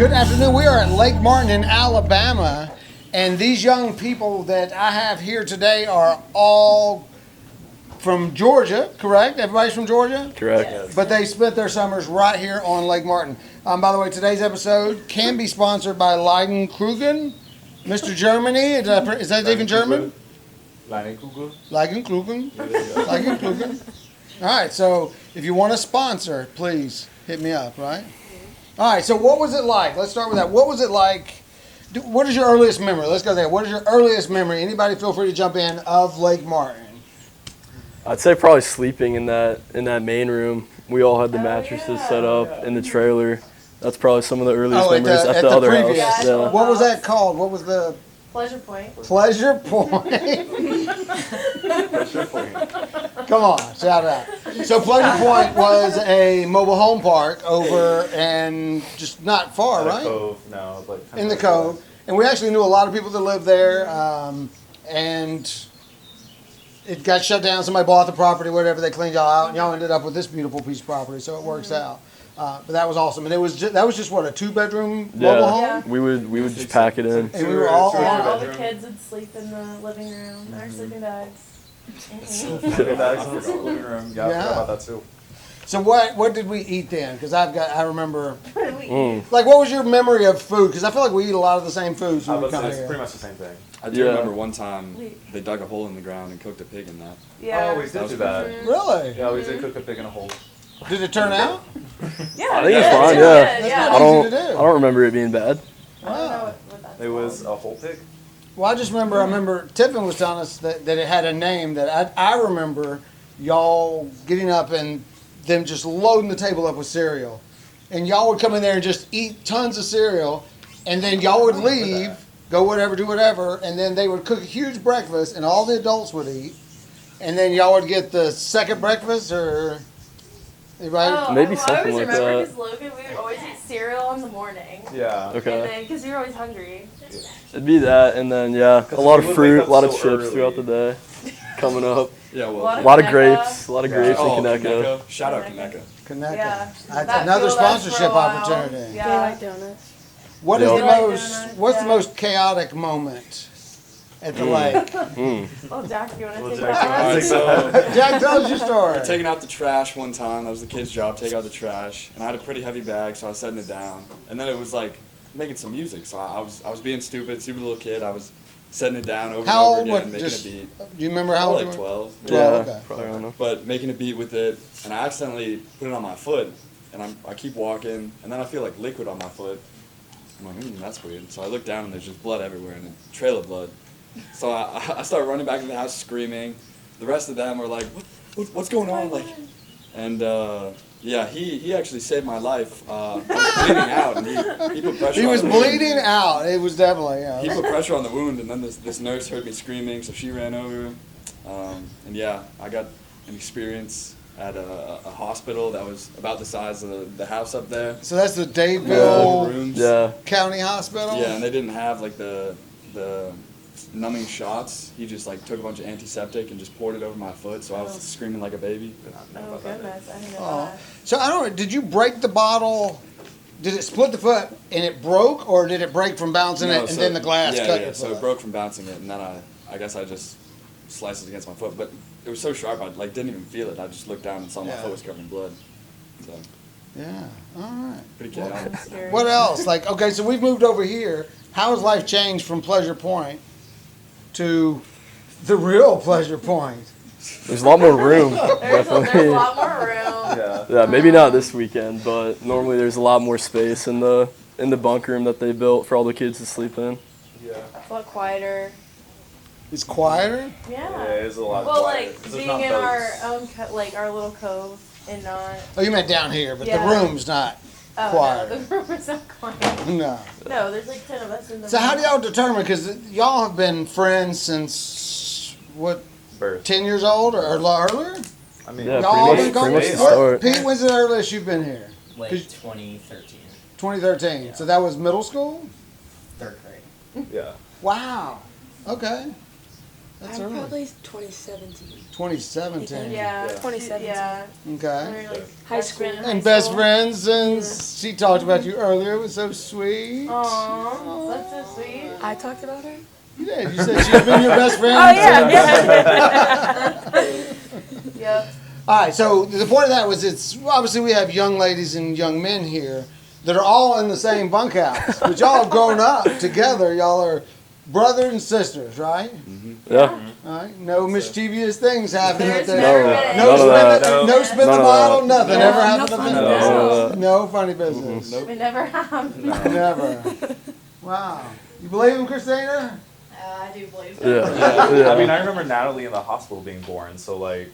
Good afternoon. We are at Lake Martin in Alabama, and these young people that I have here today are all from Georgia, correct? Everybody's from Georgia? Correct. Yes. But they spent their summers right here on Lake Martin. By the way, today's episode can be sponsored by Leidenkrugen, Mr. Germany. Is that even German? Leidenkrugen. Leidenkrugen. Yeah, there you go. Leidenkrugen. All right, so if you want a sponsor, please hit me up, right? All right, so what was it like? Let's start with that. What was it like? What is your earliest memory? Let's go there. What is your earliest memory? Anybody feel free to jump in of Lake Martin. I'd say probably sleeping in that main room. We all had the mattresses set up in the trailer. That's probably some of the earliest memories at the other previous. house. Yeah. What was that called? What was the Pleasure Point. Pleasure Point? Pressure point. Come on, shout out. So Pleasure Point was a mobile home park over and just not far, right? Cove, no, but In the Cove. And we actually knew a lot of people that lived there, and it got shut down. Somebody bought the property, whatever. They cleaned y'all out, and y'all ended up with this beautiful piece of property. So it works out. But that was awesome, and that was just what, a 2-bedroom mobile home. Yeah. We would just pack it in. And we were all Yeah, on all it. the kids would sleep in the living room, our sleeping bags. Sleeping bags in the living room. Yeah, I Yeah. forgot about that too. So what did we eat then? Because I remember. What did we eat? Like, what was your memory of food? Because I feel like we eat a lot of the same foods I when we would say come it's here. pretty much the same thing. I do Yeah. remember one time they dug a hole in the ground and cooked a pig in that. Yeah. Oh, we did do that. Really? Yeah, we did cook a pig in a hole. Did it turn out? Yeah, I think yeah, it's fine, good, yeah. yeah. That's I easy to do. don't remember it being bad. I don't know what that's It was called. a whole pig. Well, I remember Tiffin was telling us that it had a name that I remember y'all getting up and them just loading the table up with cereal. And y'all would come in there and just eat tons of cereal, and then y'all would leave, go whatever, do whatever, and then they would cook a huge breakfast, and all the adults would eat, and then y'all would get the second breakfast, or anybody? Oh, Maybe I something always like remember that. because Logan, we would always eat cereal in the morning. Yeah. And Okay. then, because we were always hungry. It'd be that, and then a lot of we would fruit, wake a lot up of so chips throughout the day coming up. Yeah, A well. lot A lot of Kaneka. grapes, a lot of Yeah. grapes Oh, and Kaneka. Kaneka. Shout out Kaneka. Connect. Yeah. That's That another fueled us for a sponsorship while. opportunity. Yeah. donuts. What is Yeah. the Like most? donuts, What's the yeah. most chaotic moment at the lake? Oh, Jack, you want to Well, take Jack, that? Alright, so Jack, tell us your story. we're taking out the trash one time. That was the kid's job, take out the trash. And I had a pretty heavy bag, so I was setting it down. And then it was like making some music. So I was being stupid little kid. I was setting it down over How and old? over again, What? making Just. a beat. Do you remember how old Probably you like were? 12. Yeah, 12, okay. probably around there. But making a beat with it, and I accidentally put it on my foot, and I keep walking, and then I feel like liquid on my foot. I'm like, that's weird. So I look down, and there's just blood everywhere, and a trail of blood. So I start running back to the house screaming. The rest of them are like, what's going on? Like, and yeah, he actually saved my life. I was bleeding out, and he put pressure. He on was the wound. bleeding out. It was definitely, He yeah. put pressure on the wound, and then this nurse heard me screaming, so she ran over. And yeah, I got an experience at a hospital that was about the size of the house up there. So that's the Full Dadeville rooms. Yeah. County Hospital? Yeah, and they didn't have like the numbing shots. He just like took a bunch of antiseptic and just poured it over my foot, so I was screaming like a baby. Oh, goodness. I didn't know Oh. that. So I don't know, did you break the bottle? Did it split the foot and it broke, or did it break from bouncing No, it and so- then the glass yeah, cut yeah, your so foot? it broke from bouncing it, and then I guess I just sliced it against my foot, but it was so sharp I like didn't even feel it. I just looked down and saw my Yeah. foot was covered in blood. So Yeah, all right. pretty chaotic. That's scary. What else? Like, okay, so we've moved over here. How has life changed from Pleasure Point to the real Pleasure Point? There's a lot more room, There's a definitely. lot more room. Yeah. Yeah, maybe not this weekend, but normally there's a lot more space in the bunk room that they built for all the kids to sleep in. Yeah. A lot quieter. It's quieter? Yeah. It is a lot. Well, quieter, like 'cause there's being not in our boats. own, like our little cove and not. Oh, you meant down here, but Yeah. the room's not Oh, quiet. no, the room is not quiet. No. No, there's like 10 of us in the So room. how do y'all determine, because y'all have been friends since, what, Birth. 10 years old or earlier? I mean, Yeah, Y'all pretty been much going- the what- start. Pete, when's the earliest you've been here? Like 'Cause- 2013, 2013. Yeah. So that was middle school? third grade. yeah. Wow. Okay. That's I'm early. probably 2017. 2017. Yeah. 2017. Yeah. Okay. We were, like, High freshmen in school. And high best school. friends, and she talked about you earlier. It was so sweet. Aw, that's so sweet. I talked about her? You did. You said she's been your best friend. Oh yeah. Yep. All right. So the point of that was, it's obviously we have young ladies and young men here that are all in the same bunkhouse, but y'all have grown up together. Y'all are brothers and sisters, right? Yeah. All right. No mischievous things happening at There's the. never No. been No None of that. spin, no spin the None of bottle, that. nothing No, ever no happened to funny business. business. No funny business. Nope. We never have. Never. Wow. You believe him, Christina? I do believe Yeah. that. Yeah. I mean, I remember Natalie in the hospital being born, so like,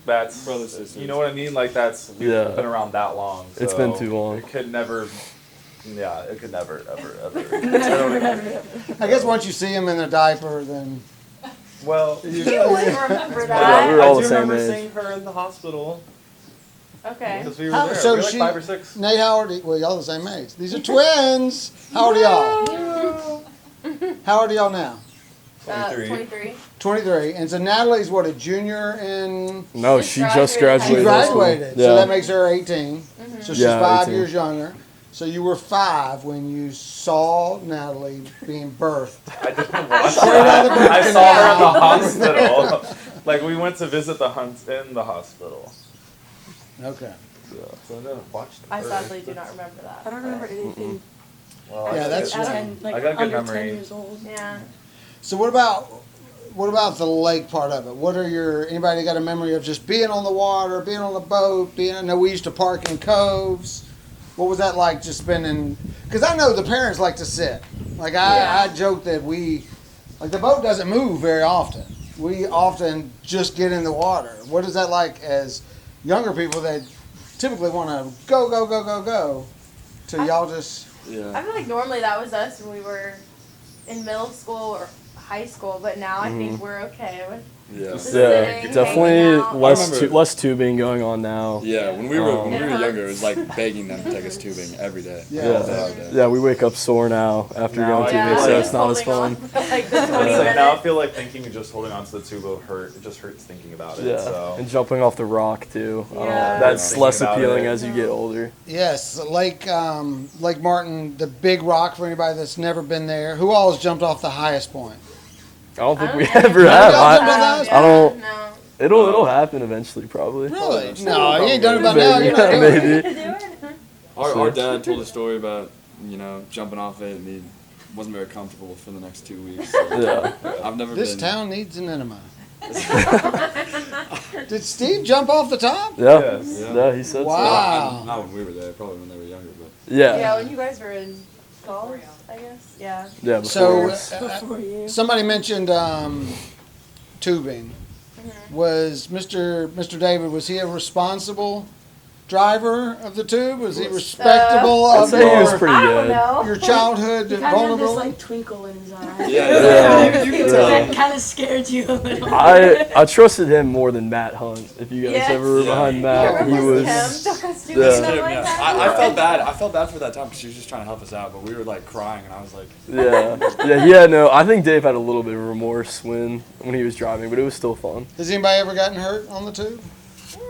that's Brothers, sisters. You know what I mean? Like that's we've Yeah. been around that long. So It's been too long. It could never. Yeah, it could never, ever. Totally. I guess once you see him in a diaper, then. Well, You wouldn't remember Yeah, we were that. all I the do same remember age. seeing her in the hospital Okay. because we were How- there. so we were like she- 5 or 6. Nate, how old are you? Well, y'all the same age. These are twins. How old are y'all? How old are y'all now? 23. 23. And so Natalie's what, a junior in. No, She she just graduated. She graduated. high school. graduated. Yeah. So that makes her 18. So she's Yeah, 5 18. years younger. So you were 5 when you saw Natalie being birthed. I didn't watch Straight out of the birth I saw her in the canal. hospital. Like we went to visit the Hunts in the hospital. Okay. So I didn't watch the I birth. sadly do not remember that. I don't remember anything. Well, Yeah, I that's did. right. 10, like I got good under memory. 10 years old. Yeah. So what about the lake part of it? What are anybody got a memory of just being on the water, being on the boat, I know we used to park in coves. What was that like just spending, because I know the parents like to sit. Like I joke that the boat doesn't move very often. We often just get in the water. What is that like as younger people that typically want to go, to y'all just, I Yeah. feel like normally that was us when we were in middle school or high school, but now I think we're okay with Yeah. Just Yeah, sitting, hanging definitely out. less I remember- less tubing going on now. Yeah. When we were It hurts. younger, it was like begging them to take us tubing every day. Yeah. All day, all day. Yeah, we wake up sore now after Now going I tubing, feel so like- it's not as Holding fun. on for, like the 20 I'd say minutes. now I feel like thinking of just holding on to the tube will hurt. It just hurts thinking about it. Yeah, So. and jumping off the rock too. I don't know. Yeah. That's Yeah. less Thinking about appealing it. as you get older. yes, Lake Martin, the big rock for anybody that's never been there. Who all has jumped off the highest point? I don't think I we don't think ever Never have. got I, jumped off the I don't- No. it'll happen eventually, probably. Really? No, you ain't done it by now. Maybe. You're not doing it. Maybe. Our dad told a story about jumping off it, and he wasn't very comfortable for the next 2 weeks. So Yeah. I've never This been. town needs an enema. Did Steve jump off the top? Yeah. Yes. Yeah, he said Wow. Not when we were there, probably when they were younger, but. so. Yeah. Yeah, when you guys were in college, I guess. Yeah. Yeah. So, Before. Before you. somebody mentioned tubing. Was Mr. David, was he a responsible driver of the tube? Was he respectable I'd of say he was your, pretty I don't good. know. your childhood He kind of had this vulnerability? like twinkle in his eye. Yeah. You can That tell. kind of scared you a little. I trusted him more than Matt Hunt. If you guys Yes. ever were Yeah. behind Matt, he Remember was. Tim took us to Yeah. stuff like Yeah. that? I felt bad. I felt bad for that time because she was just trying to help us out, but we were like crying, and I was like, Yeah. No. I think Dave had a little bit of remorse when he was driving, but it was still fun. Has anybody ever gotten hurt on the tube?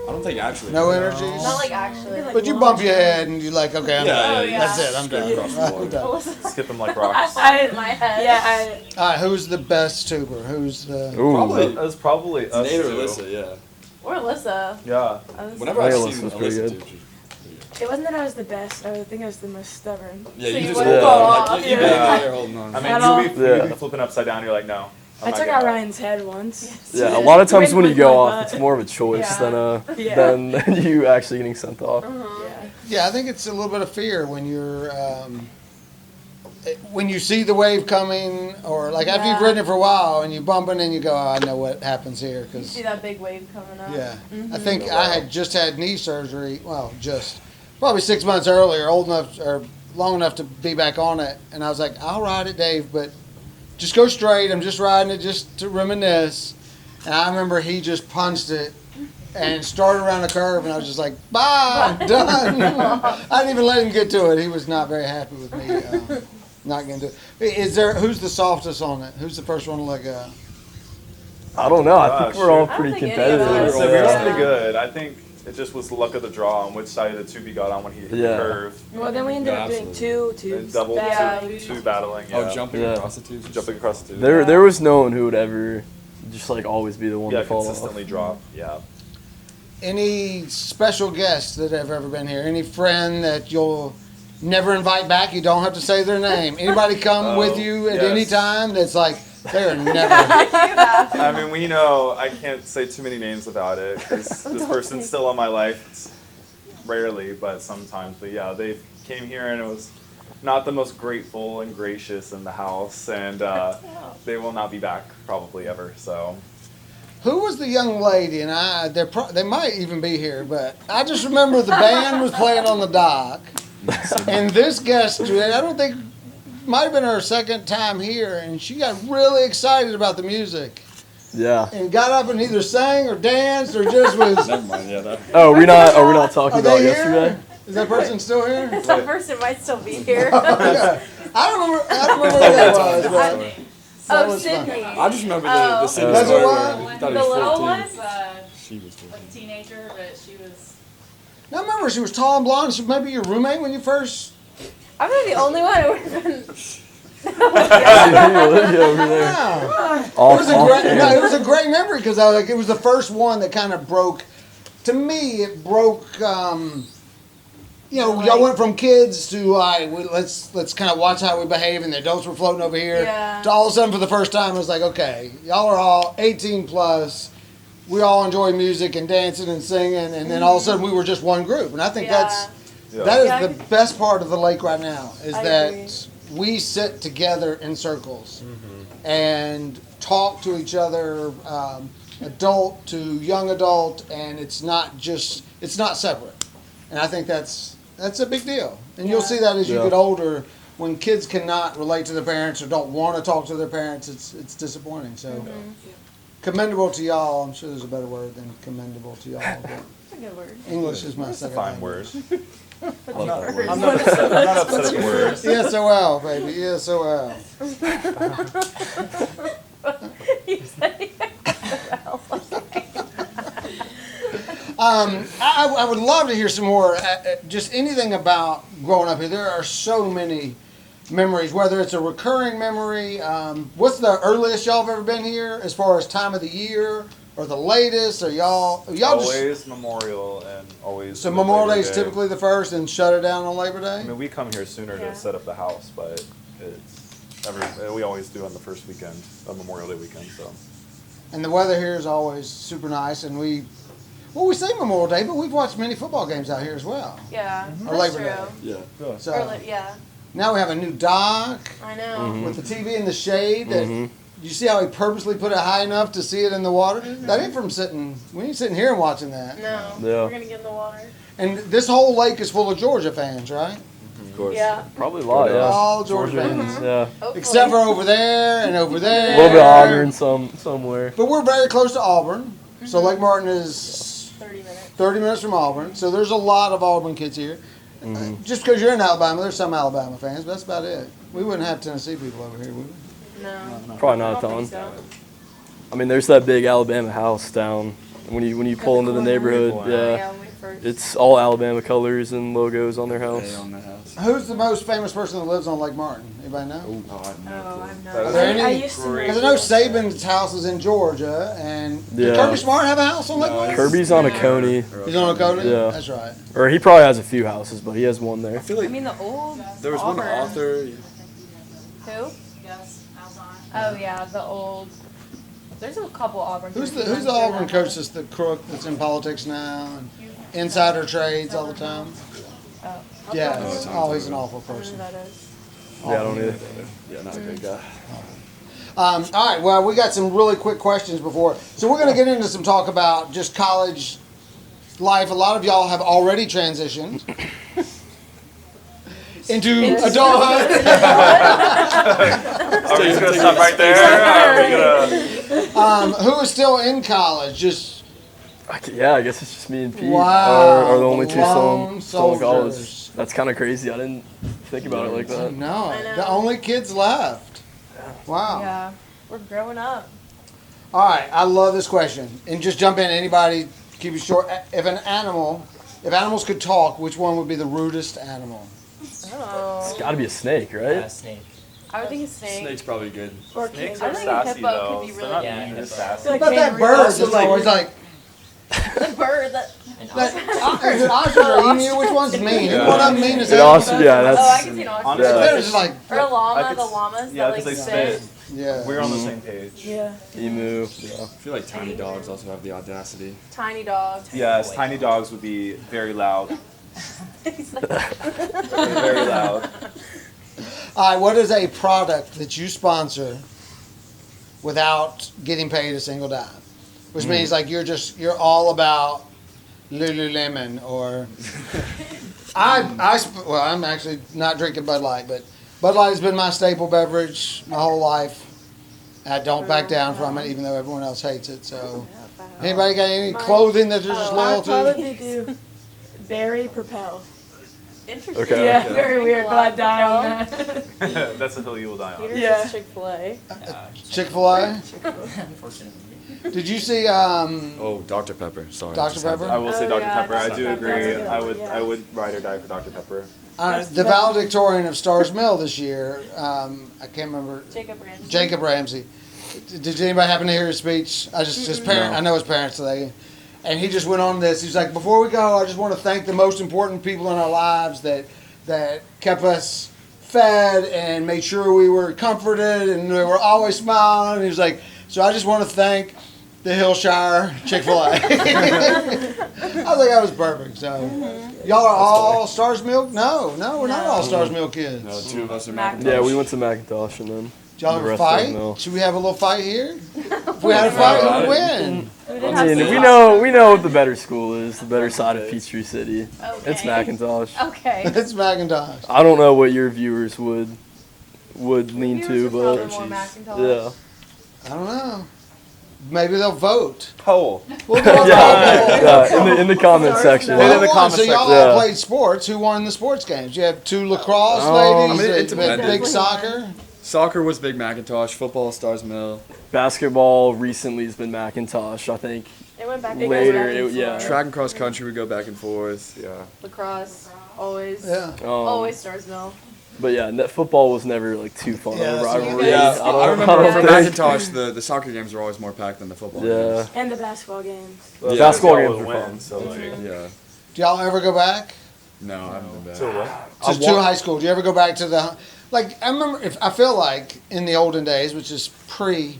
I don't think actually. No energies? Not like actually. But you bump your head and you're like, okay, I'm Yeah, done. yeah, That's yeah. it, I'm done. Across the water. I'm done. Alyssa, Skip them like rocks. my head. Yeah, All right, who's the best tuber? Who's the... Ooh. Probably. It was probably It's us Nate or two. Alyssa, yeah. Or Alyssa. Yeah. Whenever I I've think seen Alyssa's pretty Alyssa good. too, she's It wasn't that I was the best. I think I was the most stubborn. yeah, So you you just wouldn't hold fall on. off, Like, you'd be yeah. out there holding on. I mean, At all. you'd Yeah. be flipping upside down. You're like, no. I'm I not took getting out out. Ryan's head once. Yeah, a lot of times when you go Right off, by it's butt. more of a choice Yeah. than you actually getting sent off. Yeah. Yeah, I think it's a little bit of fear when you're... when you see the wave coming, or like after you've Yeah. ridden it for a while and you bump it and you go, oh, I know what happens here. You 'Cause see that big wave coming up. yeah, I think I had just had knee surgery. Well, just probably 6 months earlier, old enough or long enough to be back on it. And I was like, I'll ride it, Dave, but just go straight. I'm just riding it just to reminisce. And I remember he just punched it and started around the curve, and I was just like, bye, I'm done. I didn't even let him get to it. He was not very happy with me not getting to it. Who's the softest on it? Who's the first one to let go? I don't know. I think Gosh, we're all I don't pretty think any of competitive. us- So we were Yeah. pretty good. I think it just was the luck of the draw on which side of the tube he got on when he hit Yeah. the curve. Well, then we ended Yeah, up doing absolutely. two And double battling. two battling. Yeah. Oh, jumping Yeah. across the tubes. Jumping across the tube. There was no one who would ever just like always be the one Yeah, to fall consistently drop. Yeah. Any special guests that have ever been here? Any friend that you'll never invite back? You don't have to say their name. Anybody come with you at any yes. time that's like, they're never. I mean, we know I can't say too many names about it because this person's still on my life. It's rarely, but sometimes. But yeah, they came here and it was not the most grateful and gracious in the house, and they will not be back probably ever. So Who was the young lady? And they might even be here, but I just remember the band was playing on the dock, and this guest, I don't think, might have been her second time here, and she got really excited about the music Yeah. and got up and either sang or danced or just was. Never mind. Yeah, that. Oh, are we not talking Are about they yesterday? here? Is that person still here? That person might still be here. Yeah. I don't remember who that was, but that Oh, was fun. Sydney. I just remember Oh. the Sydney That's story what where one? he thought he The was little 14. one? She was 14. a teenager, but she was. Now I remember she was tall and blonde. She maybe your roommate when you first. I'm not the only one who would have been. Olivia over there. Yeah. Off, It was a off great, camera. no, it was a great memory because I was like, it was the first one that kind of broke. To me, it broke. Y'all went from kids to let's kind of watch how we behave, and the adults were floating over here. Yeah. To all of a sudden, for the first time, it was like, okay, y'all are all 18 plus. We all enjoy music and dancing and singing, and then all of a sudden, we were just one group. And I think Yeah. yeah. that is Yeah, I the best part of the lake right now is I that agree. we sit together in circles and talk to each other, adult to young adult, and it's not separate. And I think that's a big deal. And you'll Yeah. see that as you Yeah. get older, when kids cannot relate to their parents or don't want to talk to their parents, it's disappointing. So commendable to y'all. I'm sure there's a better word than commendable to y'all, but That's a good word. English is my It's a second fine language. word. I'm not upset at the word. ESOL, baby, ESOL. You said I would love to hear some more, just anything about growing up here. There are so many memories, whether it's a recurring memory. What's the earliest y'all have ever been here as far as time of the year, or the latest, or y'all just. Always Memorial and always. So Memorial Day is Labor typically the first and shut it down on Labor I Day? mean, we come here sooner Yeah. to set up the house, but we always do on the first weekend of Memorial Day weekend. So And the weather here is always super nice, and we say Memorial Day, but we've watched many football games out here as well. Yeah, Or that's Labor true. Yeah. So Yeah, now we have a new dock I know. with the TV in the shade. That you see how he purposely put it high enough to see it in the water? That ain't from sitting. We ain't sitting here and watching that. No, Yeah. we're gonna get in the water. And this whole lake is full of Georgia fans, right? Of course. Yeah, Probably a lot, yeah. All Georgia fans. Yeah. hopefully. Except for over there and over there. A little bit of Auburn somewhere. But we're very close to Auburn. So Lake Martin is 30 minutes. 30 minutes from Auburn. So there's a lot of Auburn kids here. Just because you're in Alabama, there's some Alabama fans, but that's about it. We wouldn't have Tennessee people over here, would we? No, Probably I not a don't ton. think so. I mean, there's that big Alabama house down when you pull into the neighborhood. corner. Yeah. Yeah, when we first. It's all Alabama colors and logos on their Hey, house. on the house. Who's the most famous person that lives on Lake Martin? Anybody know? Oh, I have no Oh, clue. I'm That not. is Are there a any- I used to know. great- Because I know Saban's house is in Georgia, and did Yeah. Kirby Smart have a house on Lake No, Martin? Kirby's on a Coney, He's on Oconee? Yeah. That's right. or he probably has a few houses, but he has one there. I feel I like mean, the old. there was one Auburn. author. Who? Yes, Alzon. Oh yeah, the old. There's a couple Auburn. Who's coaches, the I'm sure Auburn that coach that's the crook that's in politics now and insider trades all the time? Oh. Yeah, he's an awful I don't know person. who that is. Yeah, I don't either. Yeah, not a great guy. All right, well, we got some really quick questions before. So we're going to get into some talk about just college life. A lot of y'all have already transitioned into adulthood. Are we just gonna stop right there? Are we gonna? Who is still in college? Just Yeah, I guess it's just me and Pete Wow, are the only two lone still in college. soldiers. That's kind of crazy. I didn't think about it like that. no, I know. the only kids left. Wow. Yeah, we're growing up. All right, I love this question. And just jump in, anybody, keep it short. If animals could talk, which one would be the rudest animal? Oh. It's got to be a snake, right? Yeah, snake. I would think a snake. Snake's probably good. Or Snakes kangaroo. are I think a sassy hippo though. could be They're really not Yeah, mean, they're hippo. sassy. Like What about that kangaroo. bird Also, that's always like, The bird that. And that, ostrich. is it ostrich or emu? Which one's mean? Yeah. One of them mean as An hell. ostrich, yeah, Oh, I that's can see an Honestly, ostrich. Yeah. They're just like, Or a llama, I could the s- llamas Yeah, that because like they spit. spit. yeah. We're on the same page. Yeah. emu. Yeah. I feel like tiny dogs also have the audacity. Tiny dogs. Yes, tiny dogs would be very loud. Very loud. All right, what is a product that you sponsor without getting paid a single dime? Which means like you're all about Lululemon or well, I'm actually not drinking Bud Light, but Bud Light has been my staple beverage my whole life. I don't back down from it, even though everyone else hates it. So, anybody got any clothing that they're just loyal I'd to? probably do Berry Propel. Interesting. Okay. Yeah, okay. very weird, but I'd die on that. That's a hill you will die on. Yeah. Chick-fil-A. Chick-fil-A. Unfortunately. Did you see Oh, Dr. Pepper. Sorry. Dr. just had Pepper? to- I will say Oh, Dr. yeah, Pepper. I do Dr. agree. Pepper. I would ride or die for Dr. Pepper. the valedictorian of Stars Mill this year? I can't remember. Jacob Ramsey. Jacob Ramsey. Did anybody happen to hear his speech? His parent. No. I know his parents today, and he just went on this. He's like, before we go, I just want to thank the most important people in our lives that kept us fed and made sure we were comforted and we were always smiling. And he was like, so I just want to thank the Hillshire Chick-fil-A. I think that was perfect. So, y'all are all Stars Mill? No, we're not all Stars Mill kids. No, 2 of us are Mac- Macintosh. Yeah, we went to Macintosh and then. Did y'all the ever rest of fight? Mill. Should we have a little fight here? If we had a fight, who would win? I mean, we know what the better school is, the better side of Peachtree City. Okay. It's Macintosh. Okay. It's Macintosh. I don't know what your viewers would lean Viewers to, are probably but more Macintosh. yeah. I don't know. Maybe they'll vote. Poll. We'll do a Yeah, in the comment section. Put it in Who the won? comment So y'all section. all Yeah. played sports. Who won the sports games? You have 2 lacrosse I'm ladies, into big that. soccer. Soccer was big Macintosh. Football, Stars Mill. Basketball recently has been Macintosh, I think. It went back Later, and forth. yeah. Track and cross country would go back and forth. Yeah. Lacrosse, always. Yeah. Always Stars Mill. But yeah, football was never like too fun Yeah, of a that's what rivalry. you Yeah, guys- I remember don't for think- Macintosh, the soccer games were always more packed than the football Yeah. games. And the basketball games. Well, Yeah. Basketball games would were win, fun. So like, Yeah. Do y'all ever go back No, I haven't been so back. what? to high school? Do you ever go back to the like? I remember. I feel like in the olden days, which is pre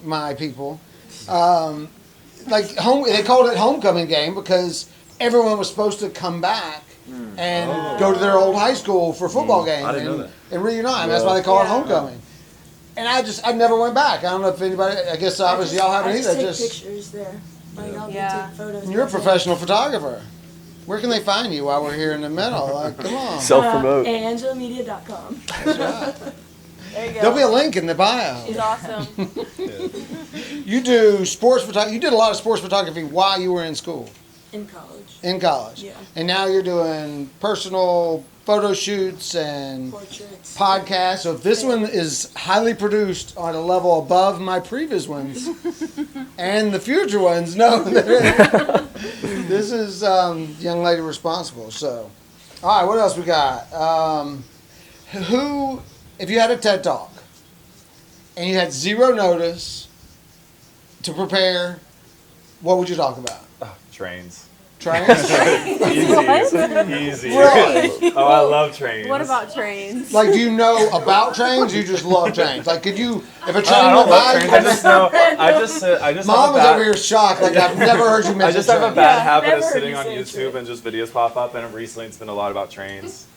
my people, like home. They called it homecoming game because everyone was supposed to come back and go to their old high school for a football game I didn't know and, that. and reunite. That's why they call it Yeah. homecoming. And I never went back. I don't know if anybody. I guess obviously y'all haven't I just either. take Just pictures there. Like, I'll Yeah. take photos. you're a of it. professional photographer. Where can they find you while we're here in the middle? Like, come on. Self-promote. AngelaMedia.com. There you go. There'll be a link in the bio. She's awesome. You do sports photography. You did a lot of sports photography while you were in school, In college. in college. Yeah. And now you're doing personal photo shoots and Portraits. podcasts. So if this one is highly produced on a level above my previous ones and the future ones, no, this is young lady responsible. So, all right, what else we got? Who, if you had a TED Talk and you had 0 notice to prepare, what would you talk about? Trains. Trains? Easy. Really? Oh, I love trains. What about trains? Like, do you know about trains? Or you just love trains. Like, could you, if a train I went don't love by, trains. I just know. I just Mom have a is bad, over here shocked. Like, I've never heard you mention I just have a trains. bad Yeah, habit of never heard sitting you on say YouTube train. and just videos pop up, and recently it's been a lot about trains.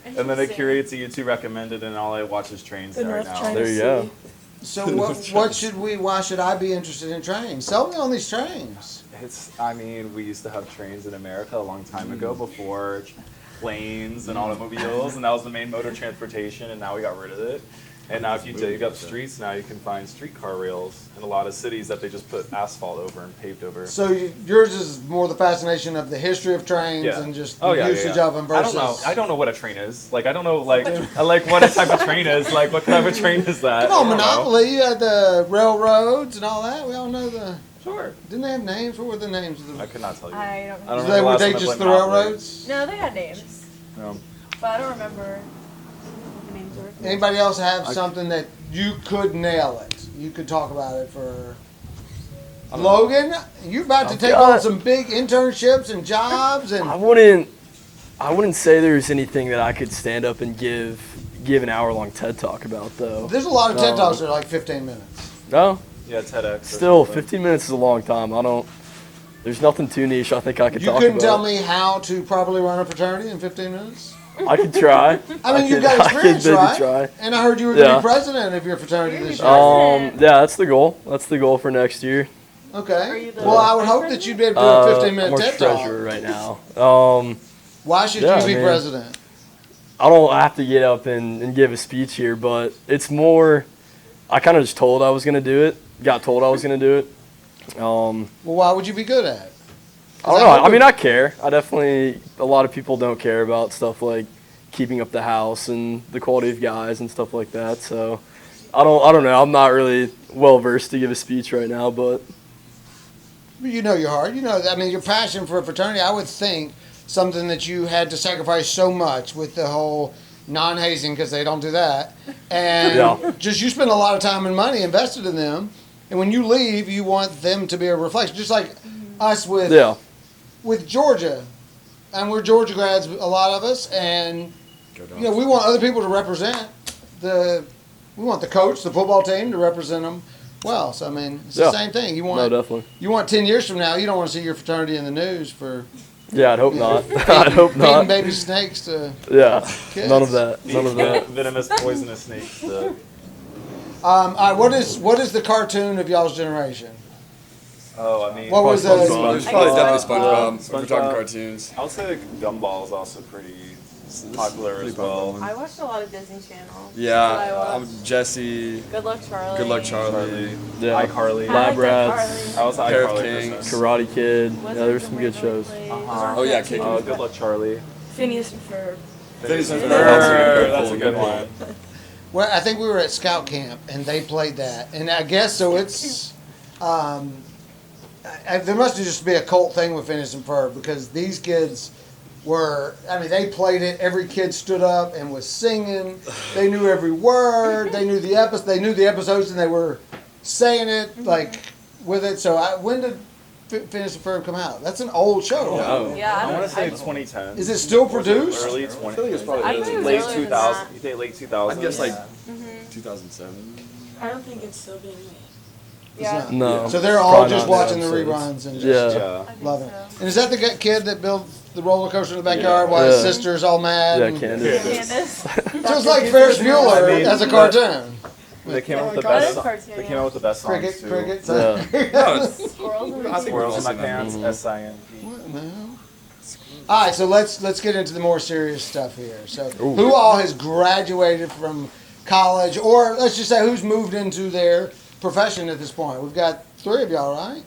And then it curates a YouTube recommended, and all I watch is trains The right North now. China There you Sea. go. So why should I be interested in trains? Sell me on these trains. I mean, we used to have trains in America a long time ago before planes and automobiles, and that was the main mode of transportation, and now we got rid of it. And now if you dig up streets, now you can find streetcar rails in a lot of cities that they just put asphalt over and paved over. So yours is more the fascination of the history of trains Yeah. and just Oh, the yeah, usage yeah. of them I versus. don't know what a train is. Like I don't know like what a type of train is. Like what type of train is that? Come on, I don't know. Monopoly. You had the railroads and all that. We all know the. Sure. Didn't they have names? What were the names of the? I could not tell you. I don't I know. don't Were remember they, the were last they time I just played the Monopoly. railroads? No, they had names, No. but I don't remember what the names were. Anybody else have something that you could nail it? You could talk about it for. Logan, you're about to take on some big internships and jobs and. I wouldn't say there's anything that I could stand up and give an hour-long TED talk about, though. There's a lot of TED Talks that are like 15 minutes. No, Yeah, TEDx. or still, something. 15 minutes is a long time. There's nothing too niche I think I could You talk couldn't about. tell me how to properly run a fraternity in 15 minutes? I could try. I mean, you've could- got I could experience, maybe right? try. And I heard you were going to Yeah. be president of your fraternity this year. Yeah, that's the goal. That's the goal for next year. Okay. you the Well, I would vice hope president? that you'd be able to do a I'm 15-minute our TED Talk. treasurer right now. Why should Yeah, you be man. president? I don't have to get up and give a speech here, but it's more. I kind of just told I was gonna do it. Got told I was gonna do it. Well, why would you be good at it? I don't know. I mean, I care. I definitely. A lot of people don't care about stuff like keeping up the house and the quality of guys and stuff like that. So, I don't know. I'm not really well versed to give a speech right now, but You know your heart. You know, I mean, your passion for a fraternity, I would think something that you had to sacrifice so much with the whole non-hazing, because they don't do that. And Yeah. just you spend a lot of time and money invested in them. And when you leave, you want them to be a reflection. Just like us with yeah, with Georgia. And we're Georgia grads, a lot of us. And, Go down. you know, we want other people to represent we want the coach, the football team to represent them well. So, I mean, it's the Yeah. same thing. You no, want definitely. you want 10 years from now, you don't want to see your fraternity in the news for Yeah, I'd hope not. I'd hope feeding not. baby snakes to Yeah, kids. none of that. None of that. Venomous, poisonous snakes. All right, what is the cartoon of y'all's generation? Oh, I mean, What was Probably the SpongeBob. It's probably definitely SpongeBob. If we're SpongeBob. talking cartoons. I would say like Gumball is also pretty popular Pretty as well. popular. I watched a lot of Disney Channel. Yeah, I I'm watched Jesse. Good Luck Charlie. Good Luck Charlie. Charlie, Yeah. iCarly. Lab I like Rats. iCarly. I was an Pair of iCarly Kings. person. Karate Kid. Yeah, Wizards there's of some good Waverly shows. Place. Uh-huh. Oh yeah, Kid. Good Luck Charlie. Phineas and Ferb. Phineas and Ferb, Ferb. that's a good one. Well, I think we were at scout camp and they played that, and I guess so. It's there must just be a cult thing with Phineas and Ferb, because these kids were. I mean, they played it. Every kid stood up and was singing. They knew every word. They knew the They knew the episodes, and they were saying it like with it. So when did Phineas and Ferb come out? That's an old show. Oh. Yeah, I I want don't to say I- 2010. Is it still produced? Early 20. I feel like it's probably I think it was late earlier than 2000. that. You think late 2000? I guess like Mhm. 2007. I don't think it's still being made. Yeah. No. So they're all Probably just not watching the episodes. reruns and just Yeah. Yeah. I think love it. so. And is that the kid that built the roller coaster in the backyard while his Yeah. sister's all mad? Yeah, and- Candace. Candace. So it's like Ferris Bueller I mean, as a cartoon. They came out with the That best. is cartoon, They came yeah. out with the best songs Cricket, too. cricket. Yeah. No, it's, Squirrels in the I think Field. Squirrels in my We've all pants. Mhm. S-I-N-P. What now? All right, so let's get into the more serious stuff here. So, Ooh. who all has graduated from college, or let's just say who's moved into their profession at this point? We've got 3 of y'all, right?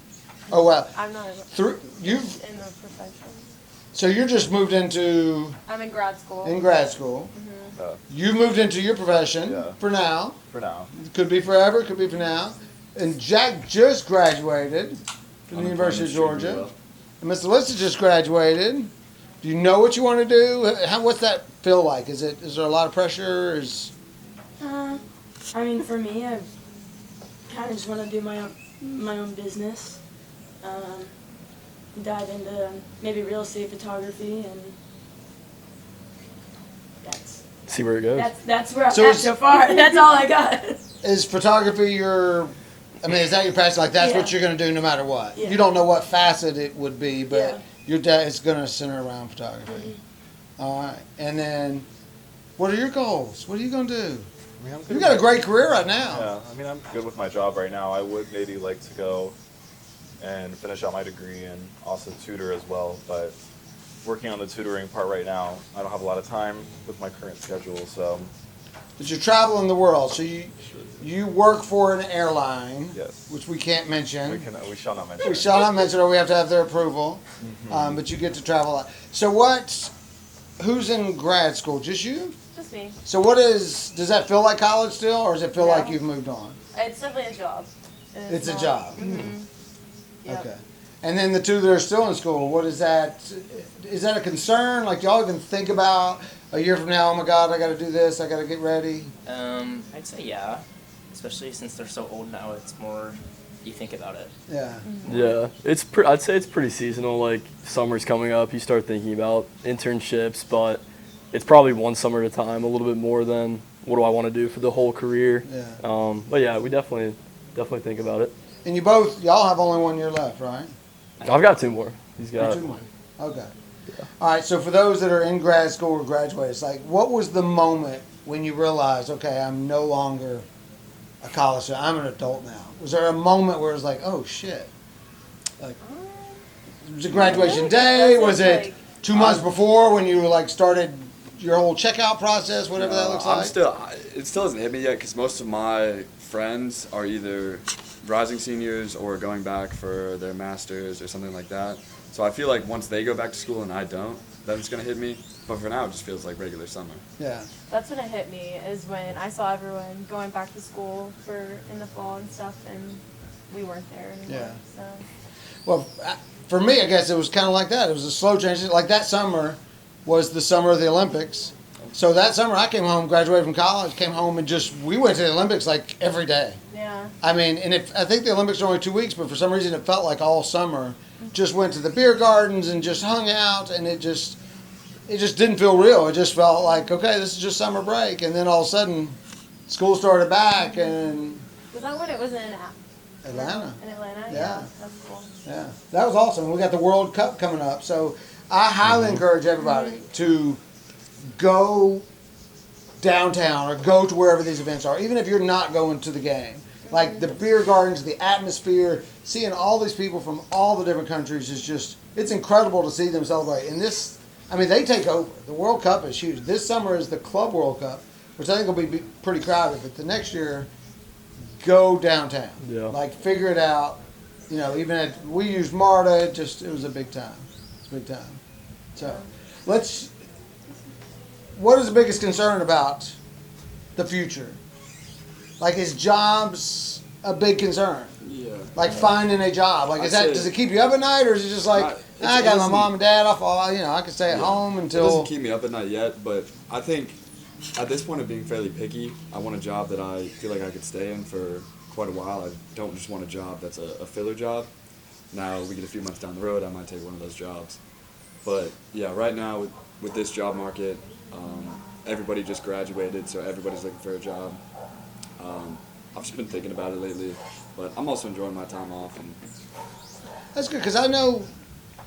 Oh well, I'm not you've in the profession. so you're just moved into I'm in grad school. in grad school. Uh, You moved into your profession Yeah. for now. for now. Could be forever, could be for now. And Jack just graduated from the University of Georgia. And Miss Alyssa just graduated. Do you know what you want to do? What's that feel like? Is there a lot of pressure? I mean, for me, I kind of just want to do my own business. Dive into maybe real estate photography, and See where it goes. that's where I'm So at it's- so far. That's all I got. Is photography is that your passion? Like that's what Yeah. you're going to do no matter what. Yeah. You don't know what facet it would be, but Yeah. your dad is going to center around photography. All right. And then what are your goals? What are you going to do? I mean, I'm good You got a great career right now. Yeah, I mean, I'm good with my job right now. I would maybe like to go and finish out my degree and also tutor as well, but working on the tutoring part right now, I don't have a lot of time with my current schedule, so but you're traveling the world. So you work for an airline, Yes. which we can't mention. We shall not mention. We shall not mention it. We have to have their approval. But you get to travel a lot. So who's in grad school? Just you? Just me. So does that feel like college still, or does it feel No. like you've moved on? It's definitely a job. It's a not- job. Yep. Okay. And then the two that are still in school, what is that? Is that a concern? Like y'all even think about a year from now, oh my God, I gotta do this, I gotta get ready? I'd say yeah, especially since they're so old now. It's more you think about it. Yeah. Yeah, I'd say it's pretty seasonal. Like summer's coming up, you start thinking about internships, but it's probably one summer at a time, a little bit more than what do I want to do for the whole career. Yeah. But yeah, we definitely think about it. And y'all have only 1 year left, right? I've got 2 more. He's got. Two more. Okay. All right. So for those that are in grad school or graduated, it's like, what was the moment when you realized, okay, I'm no longer a college student, I'm an adult now? Was there a moment where it was like, oh shit? Like, was it graduation day? That's Was it like- 2 months before when you like started your whole checkout process, whatever that looks I'm like? it still hasn't hit me yet because most of my friends are either rising seniors or going back for their masters or something like that. So I feel like once they go back to school and I don't, then it's gonna hit me. But for now, it just feels like regular summer. Yeah. That's when it hit me, is when I saw everyone going back to school in the fall and stuff, and we weren't there anymore. Yeah. So Well, for me, I guess it was kind of like that. It was a slow change. Like that summer was the summer of the Olympics. So that summer I came home, graduated from college, came home and we went to the Olympics like every day. yeah. I mean, and I think the Olympics are only 2 weeks, but for some reason it felt like all summer. Just went to the beer gardens and just hung out, and it just didn't feel real. It just felt like, okay, this is just summer break. And then all of a sudden, school started back, and Was that when it was in Atlanta. In Atlanta? Yeah. That's cool. Yeah, that was awesome. We got the World Cup coming up, so I highly encourage everybody to go downtown or go to wherever these events are, even if you're not going to the game. Like the beer gardens, the atmosphere, seeing all these people from all the different countries is it's incredible to see them celebrate. And they take over. The World Cup is huge. This summer is the Club World Cup, which I think will be pretty crowded, but the next year, go downtown. Yeah. Like figure it out. Even we used MARTA, it was a big time. It's a big time. So, what is the biggest concern about the future? Like, is jobs a big concern? Yeah. Like finding a job? Like, I'd say- does it keep you up at night, or is it just like, I got my doesn't- mom and dad off, I can stay at home It until. doesn't keep me up at night yet, but I think at this point of being fairly picky, I want a job that I feel like I could stay in for quite a while. I don't just want a job that's a filler job. Now we get a few months down the road, I might take one of those jobs. But yeah, right now with this job market, everybody just graduated, so everybody's looking for a job. I've just been thinking about it lately, but I'm also enjoying my time off. And That's good, because I know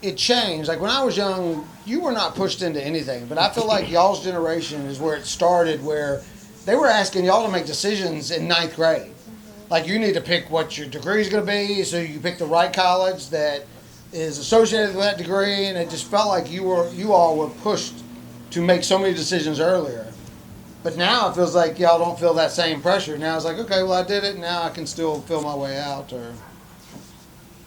it changed. Like when I was young, you were not pushed into anything, but I feel like y'all's generation is where it started, where they were asking y'all to make decisions in 9th grade. Like you need to pick what your degree is going to be, so you pick the right college that is associated with that degree, and it just felt like you all were pushed to make so many decisions earlier. But now it feels like y'all don't feel that same pressure. Now it's like, okay, well I did it, now I can still feel my way out. Or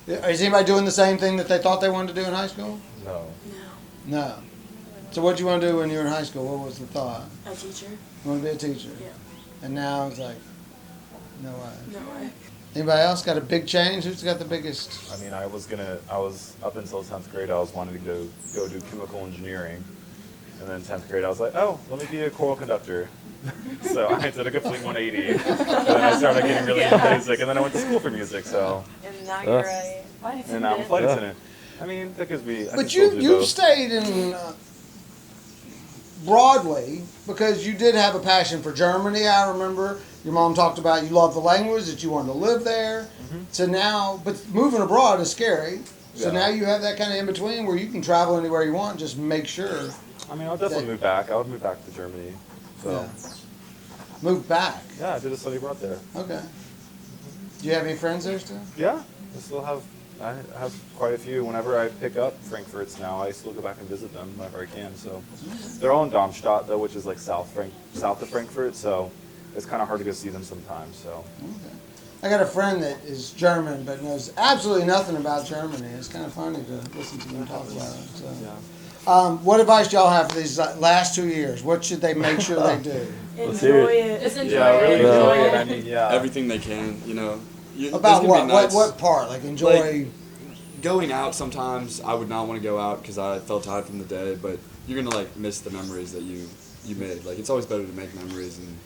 is anybody doing the same thing that they thought they wanted to do in high school? No. No. No. So what did you want to do when you were in high school? What was the thought? A teacher? You want to be a teacher? Yeah. And now it's like, no way. No way. Anybody else got a big change? Who's got the biggest? I mean, I was up until 10th grade, I was wanting to go do chemical engineering. And then 10th grade, I was like, oh, let me be a choral conductor. So I did a complete 180. And then I started getting really into music, and then I went to school for music, so. And now you're a flight And now I'm a attendant. flight attendant. I mean, that gives me. I can But still do you've both. stayed in broadly because you did have a passion for Germany. I remember your mom talked about you love the language, that you wanted to live there. So now, but moving abroad is scary. So Yeah. now you have that kind of in between where you can travel anywhere you want. Just make sure. I mean, I'll definitely move back. I would move back to Germany. So, Yeah. Move back. yeah, I did a study abroad there. Okay. Do you have any friends there still? Yeah, I still have I have quite a few. Whenever I pick up Frankfurts now, I still go back and visit them whenever I can. So they're all in Darmstadt though, which is like south of Frankfurt. So it's kind of hard to go see them sometimes. So I got a friend that is German but knows absolutely nothing about Germany. It's kind of funny to listen to them talk about it. So. yeah. What advice do y'all have for these last 2 years? What should they make sure they do? Let's hear Enjoy it. it. Just enjoy Yeah, really it. enjoy Yeah. it. I mean, yeah. Everything they can, you know. About there's gonna what? be nights- What part? Like enjoy. Like, going out sometimes, I would not want to go out because I felt tired from the day. But you're gonna like miss the memories that you made. Like it's always better to make memories and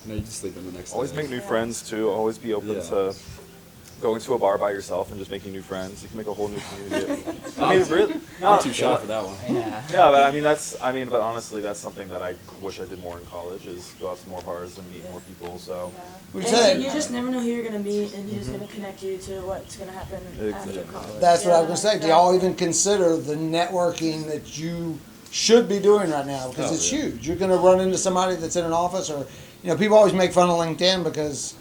you can sleep in the next Always day. make new friends too. Always be open Yeah. to going to a bar by yourself and just making new friends. You can make a whole new community. I mean, really. I'm too shy for that one. Yeah. Yeah, but I mean, but honestly, that's something that I wish I did more in college is go out to more bars and meet more people. So We And said you just never know who you're gonna meet and who's gonna connect you to what's gonna happen after Exactly. college. that's what I was gonna say. Do y'all exactly. even consider the networking that you should be doing right now? Because Oh, it's yeah. huge. You're gonna run into somebody that's in an office, or people always make fun of LinkedIn because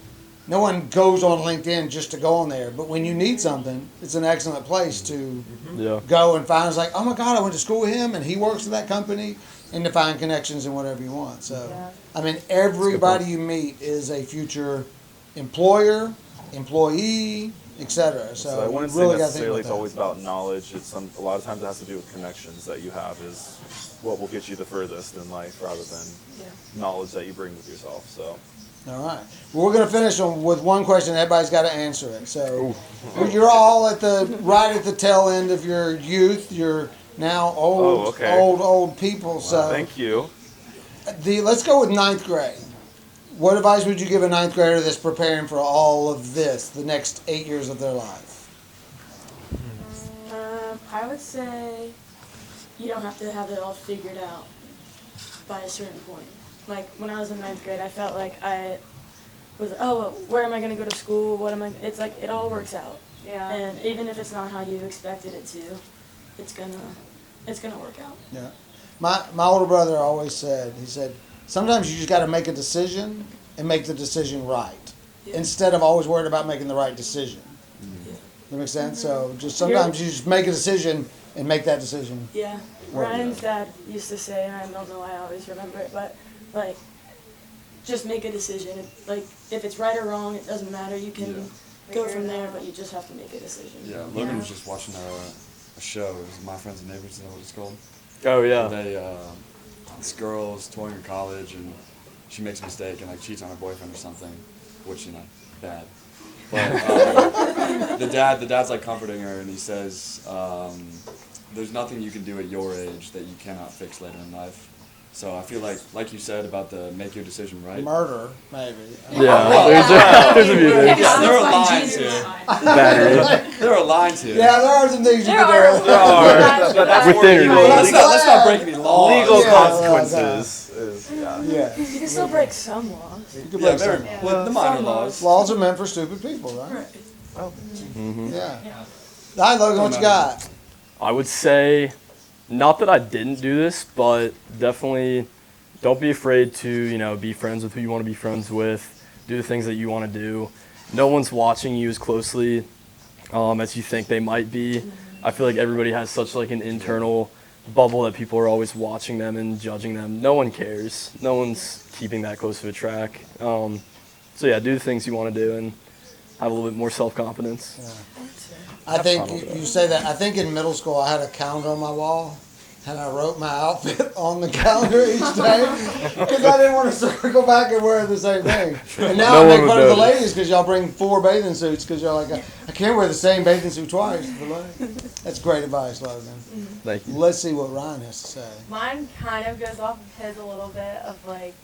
no one goes on LinkedIn just to go on there. But when you need something, it's an excellent place to Yeah. go and find. It's like, oh my God, I went to school with him, and he works at that company, and to find connections and whatever you want. So, Yeah. I mean, everybody you meet is a future employer, employee, etc. So, I you wouldn't say really got to think necessarily about it's always that. about knowledge. A lot of times it has to do with connections that you have is what will get you the furthest in life rather than knowledge that you bring with yourself. So All right. Well, we're going to finish with one question. Everybody's got to answer it. So, you're all right at the tail end of your youth. You're now old, Oh, okay. old people. So, thank you. Let's go with ninth grade. What advice would you give a ninth grader that's preparing for all of this, the next 8 years of their life? I would say you don't have to have it all figured out by a certain point. Like when I was in ninth grade, I felt like I was, well, where am I going to go to school? What am I? It's like it all works out, Yeah. and even if it's not how you expected it to, it's gonna work out. Yeah. My older brother always said, he said, sometimes you just got to make a decision and make the decision right, Yeah. instead of always worried about making the right decision. That makes sense? So just sometimes you just make a decision and make that decision. Yeah. Well, Ryan's dad used to say, and I don't know why I always remember it, but like, just make a decision. Like if it's right or wrong, it doesn't matter. You can go Figure from it there, out. but you just have to make a decision. Yeah, Logan was just watching a show. It was My Friends and Neighbors. You know what it's called? Oh yeah. They this girl's touring in college and she makes a mistake and like cheats on her boyfriend or something, which bad. But the dad's like comforting her and he says, "There's nothing you can do at your age that you cannot fix later in life." So I feel like you said about the make your decision right. Murder, maybe. Yeah. There's a few things. There are lines here. Battery. There are lines here. Yeah, there are some things you There can are. do. But that's Within more your legal, means. Let's not break any laws. legal Yeah, consequences. Is, yeah. Yeah. You can still break some laws. You can Yeah, break very, some well, the minor Some laws. laws are meant for stupid people, right? Right. Yeah. All right, Logan, what you got? I would say, not that I didn't do this, but definitely don't be afraid to, be friends with who you want to be friends with. Do the things that you want to do. No one's watching you as closely as you think they might be. I feel like everybody has such like an internal bubble that people are always watching them and judging them. No one cares. No one's keeping that close of a track. So yeah, do the things you want to do and have a little bit more self-confidence. I think you say that. I think in middle school I had a calendar on my wall, and I wrote my outfit on the calendar each day because I didn't want to circle back and wear the same thing. And now No I one make would fun of the notice. ladies because y'all bring 4 bathing suits because y'all like, I can't wear the same bathing suit twice. That's great advice, Logan. Thank you. Let's see what Ryan has to say. Mine kind of goes off of his a little bit of like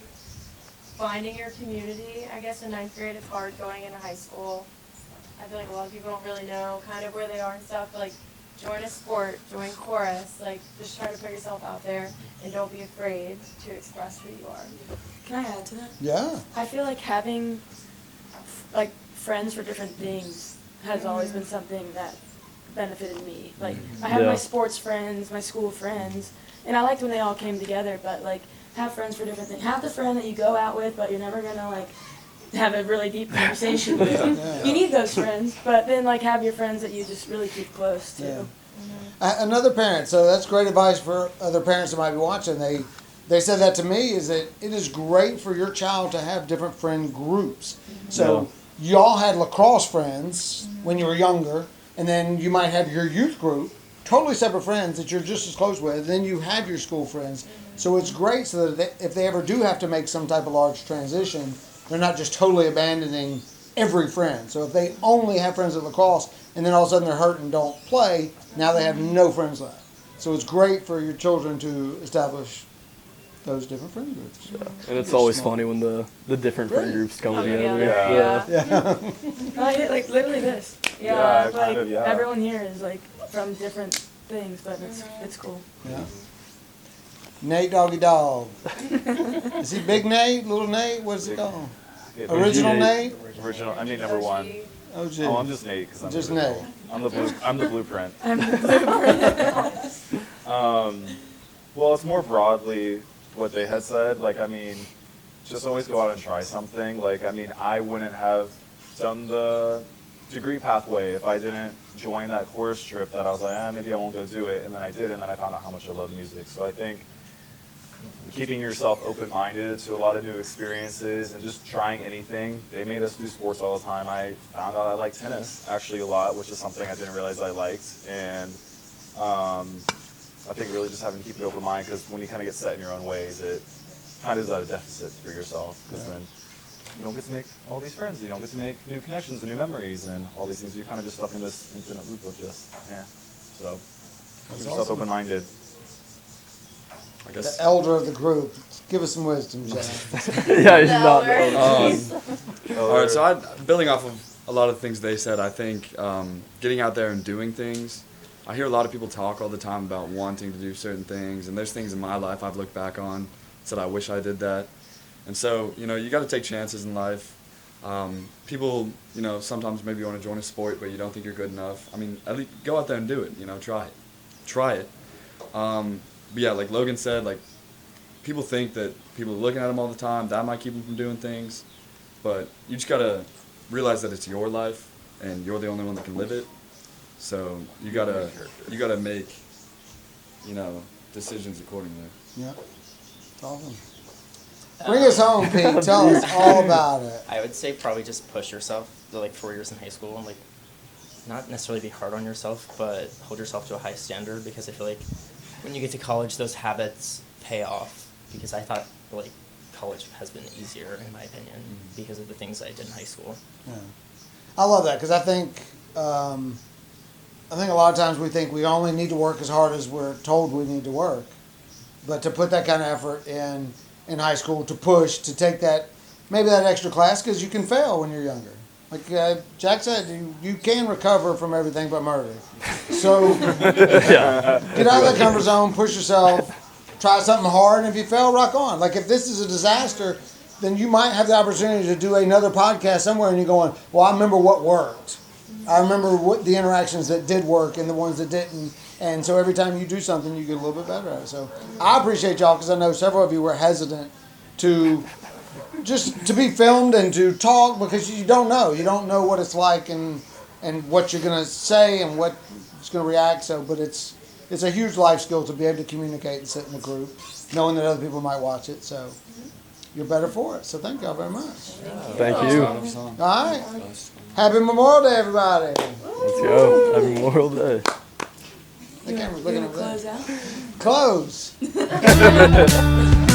finding your community. I guess in ninth grade it's hard going into high school. I feel like a lot of people don't really know kind of where they are and stuff. But like join a sport, join chorus, like just try to put yourself out there and don't be afraid to express who you are. Can I add to that? Yeah. I feel like having like friends for different things has always been something that benefited me. Like I have Yeah. my sports friends, my school friends, and I liked when they all came together. But like have friends for different things. Have the friend that you go out with, but you're never gonna like have a really deep conversation with. Yeah. You need those friends, but then like have your friends that you just really keep close to. Yeah. Another parent, so that's great advice for other parents that might be watching. They said that to me, is that it is great for your child to have different friend groups. So y'all had lacrosse friends when you were younger, and then you might have your youth group, totally separate friends that you're just as close with. Then you have your school friends. So it's great so that if they ever do have to make some type of large transition, they're not just totally abandoning every friend. So if they only have friends at lacrosse and then all of a sudden they're hurt and don't play, now they have no friends left. So it's great for your children to establish those different friend groups. And it's always funny when the different friend groups come together. Yeah. Like literally this. Yeah, like kind of, yeah. everyone here is like from different things, but it's cool. Yeah. Nate Doggy Dog. Is he Big Nate, Little Nate? What's it called? Yeah, Original Nate? Original. I'm Nate number one. Oh, gee. Oh, I'm just Nate because I'm Just the original. Nate. I'm the blueprint. I'm the Well, it's more broadly what they had said. Like, I mean, just always go out and try something. Like, I mean, I wouldn't have done the degree pathway if I didn't join that course trip that I was like, maybe I won't go do it. And then I did, and then I found out how much I love music. So I think keeping yourself open-minded to a lot of new experiences and just trying anything. They made us do sports all the time. I found out I like tennis actually a lot, which is something I didn't realize I liked. And I think really just having to keep an open mind, because when you kind of get set in your own ways, it kind of is at a deficit for yourself, because then you don't get to make all these friends, you don't get to make new connections and new memories and all these things. You're kind of just stuck in this infinite loop of just, So keep yourself awesome. open-minded. I The guess. elder of the group. Give us some wisdom, Jack. Yeah, he's not. All right, so building off of a lot of things they said, I think getting out there and doing things. I hear a lot of people talk all the time about wanting to do certain things, and there's things in my life I've looked back on, said I wish I did that. And so, you got to take chances in life. People, sometimes maybe you want to join a sport, but you don't think you're good enough. I mean, at least go out there and do it, try it. But yeah, like Logan said, like, people think that people are looking at them all the time, that might keep them from doing things, but you just gotta realize that it's your life, and you're the only one that can live it. So you gotta make, decisions accordingly. Yeah. It's awesome. Bring us home, Pete. Tell us all about it. I would say probably just push yourself the 4 years in high school, and not necessarily be hard on yourself, but hold yourself to a high standard, because I feel like when you get to college, those habits pay off, because I thought college has been easier in my opinion because of the things I did in high school. Yeah. I love that, because I think a lot of times we think we only need to work as hard as we're told we need to work, but to put that kind of effort in high school, to push, to take that extra class, because you can fail when you're younger. Like Jack said, you can recover from everything but murder. So get out of that comfort zone, push yourself, try something hard, and if you fail, rock on. Like if this is a disaster, then you might have the opportunity to do another podcast somewhere, and you're going, well, I remember what worked. I remember what the interactions that did work and the ones that didn't. And so every time you do something, you get a little bit better at it. So I appreciate y'all, because I know several of you were hesitant to be filmed and to talk, because you don't know. You don't know what it's like and what you're going to say and what it's going to react. So, but it's a huge life skill to be able to communicate and sit in a group, knowing that other people might watch it. So you're better for it. So thank y'all very much. Thank you. All right. Happy Memorial Day, everybody. Let's go. Happy Memorial Day. The camera's looking over there. Close out. Close.